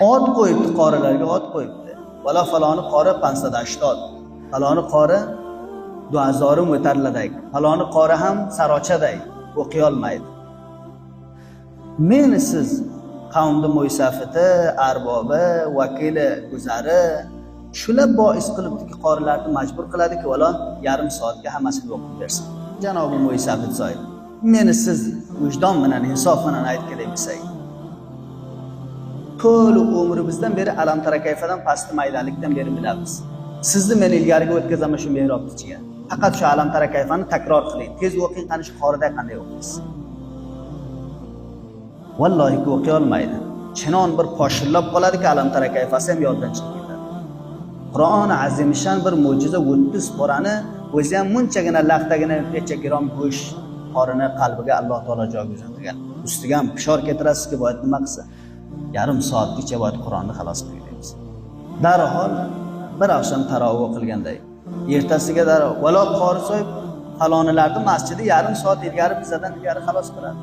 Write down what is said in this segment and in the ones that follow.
Ot qo'yibdi, qorilarga ot qo'yibdi. Bola faloni qori 580, faloni qori 2000 o'tarladak, faloni qori ham sarochaday o'qiy olmaydi. Meni siz qavmni mo'ysafiti, arbobi, vakili, guzari shular bois qilibdiki, qorilarni majbur qiladiki, valo yarim soatga hammasini o'qib bersin. Janobi mo'ysafit zoy. Meni siz vijdon bilan, insof bilan aytgandek bo'lsak, ko'l umrimizdan beri alam tarakayfadan pasti maydalikdan beri bilamiz. Sizni men ilgariga o'tkazaman shu mehrobni ichiga. Faqat shu alam tarakayfani takror qiling. Tez o'qing, qani shu qoriday qanday o'qiysiz. Vallohi o'qiy olmaydi. Chinon bir poshillab qoladiki, alam tarakayfasi ham yoddan chiqib ketadi. Qur'oni azimshan bir mo'jiza 30 qorani o'zi ham munchagina laqtagina necha gram go'sht qorini qalbiga Alloh taolo joy uzatgan. Ustiga ham pishor keltirasizki, boyat nima qilsa? Yarim soatgacha boyat Qur'onni xalos qilamiz. Darhol bir oqshom tarovih o'qilganday, ertasiga darhol valo qori so'yib falonilarni masjidi yarim soat ilgari bizdan ilgari xalos qiladi.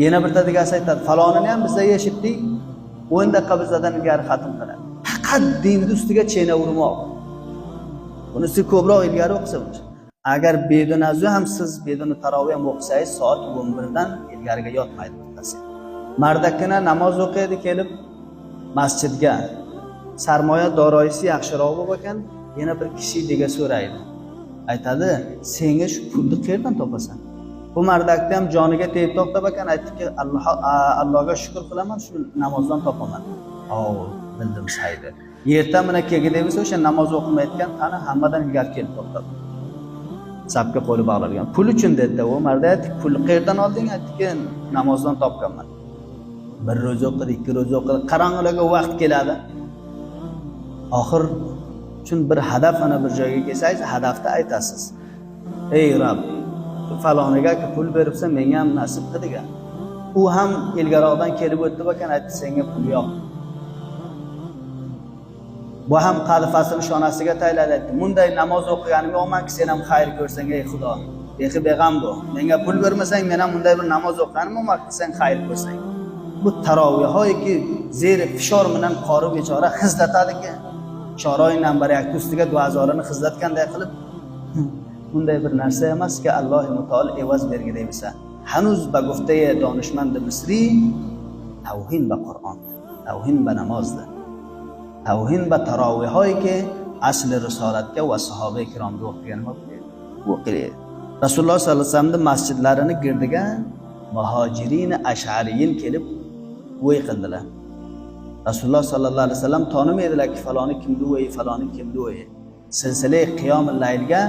Yana bir tadiga aytadi, falonini ham bizda eshitdik, 10 daqiqa bizdan ilgari xatm qiladi. Faqat dinni ustiga chena urmoq. Bunisi ko'proq ilgari o'qisa bo'lar. Agar bedunazu ham siz beduni tarovih ham o'qisangiz, soat 11 dan ilgariga yotmaydi bittasi. Mardakina namoz o'qiydi kelib masjidga. Sarmoya doroisi yaxshiroq bo'lib ekan, yana bir kishi dega so'raydi. Aytadi, senga shu pulni qayerdan topasan? Bu mardakda ham joniga tegib to'xtab ekan, aytdiki, Allohga shukr qilaman, shu namozdan topaman. Bildim saydi. Yerta mana kelgida bo'lsa, o'sha namoz o'qimayotgan qani hammadan ilgari kelib to'xtab. Sapga qo'li bog'langan. Pul uchun dedi. U marda aytdi, pulni qayerdan olding? Aytdiki, namozdan topganman. Bir ro'za o'qidi, 2 ro'za o'qidi, qarong'ilarga vaqt keladi. Oxir uchun bir hadaf ana bir joyga kelsangiz, hadafda aytasiz. Ey Rob, faloniga pul beribsan, menga ham nasib qildiga. U ham ilgaroqdan kelib o'tdi ekan, aytdi, senga pul yo'q. Bu ham qalifasini shonasiga tayladi. Bunday namoz o'qiganim yo'qmanki, sen ham xayr ko'rsang, ey Xudo. Bexi beg'am bu. Menga pul bermasang, men ham bunday bir namoz o'qiganim yo'qmanki, sen xayr ko'rsang. Bu tarovihoyki zeri fishor bilan qori bechora xizlatadiki, choroydan barakati ustiga duozorini xizlatganday qilib, bunday bir narsa emaski, Alloh Taolo evaz bergidek bo'lsa. Hanuz ba guftaye donishmand Misri tavhin ba Qur'on, tavhin ba namozda. Tavhin ba tarovihoyki asli risolatga va sahoba ikromga o'qigan o'qiydi. Rasululloh sollallohu alayhi vasallam masjidlarini girdiga muhojirin ash'ariyin kelib o'y qildilar. Rasululloh sollallohu alayhi vasallam tonimaydilarki, faloni kimdi o'yi, faloni kimdi o'yi. Silsilai qiyomul laylga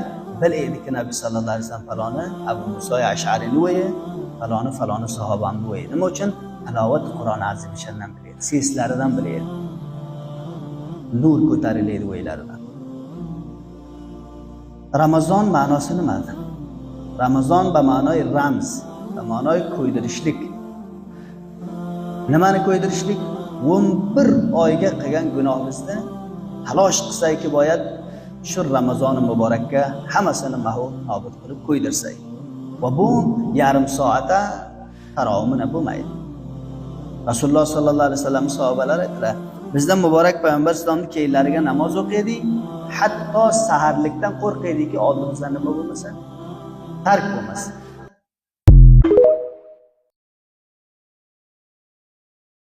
bilaydiki, Nabi sallallohu alayhi vasallam faloni Abu Musa Ash'ariyni o'yi, faloni sahobamni o'yi. Nima uchun? Tilovat Qur'oni azimshandan bilaydi, seslaridan bilaydi. Nur ko'tarilaydi o'ylaridan. Ramazon ma'nosi nimadir? Ramazon ba ma'noy ramz, ba ma'noy ko'ydirishlik. Nimani ko'ydirishlik? 11 oyga qilgan gunohimizni talosh qilsayki, boyat shu Ramazon muborakka hammasini mahv nobud qilib qo'ydirsak. Va bu yarim soatda tarovihni bo'lmaydi. Rasululloh sollallohu alayhi vasallam sahobalar aytdilar, bizdan muborak payg'ambar islomning keyinlariga namoz o'qiydik, hatto saharlikdan qo'rqaydiki, oldimizdan nima bo'lmasa tark bo'lmasin.